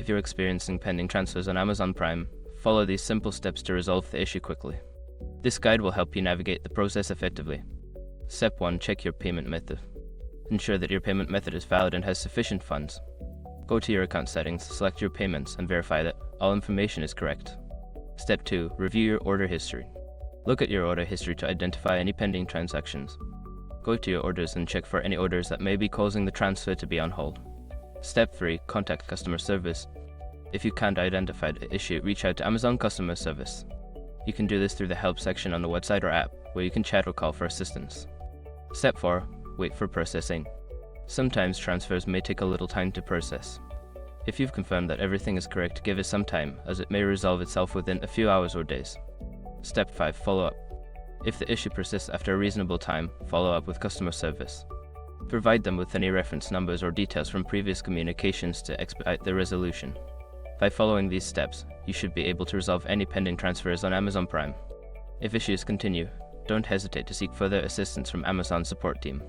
If you're experiencing pending transfers on Amazon Prime, follow these simple steps to resolve the issue quickly. This guide will help you navigate the process effectively. Step 1. Check your payment method. Ensure that your payment method is valid and has sufficient funds. Go to your account settings, select your payments, and verify that all information is correct. Step 2. Review your order history. Look at your order history to identify any pending transactions. Go to your orders and check for any orders that may be causing the transfer to be on hold. Step 3. Contact customer service. If you can't identify the issue, reach out to Amazon customer service. You can do this through the help section on the website or app, where you can chat or call for assistance. Step 4. Wait for processing. Sometimes transfers may take a little time to process. If you've confirmed that everything is correct, give it some time, as it may resolve itself within a few hours or days. Step 5. Follow up. If the issue persists after a reasonable time, follow up with customer service. Provide them with any reference numbers or details from previous communications to expedite the resolution. By following these steps, you should be able to resolve any pending transfers on Amazon Prime. If issues continue, don't hesitate to seek further assistance from Amazon's support team.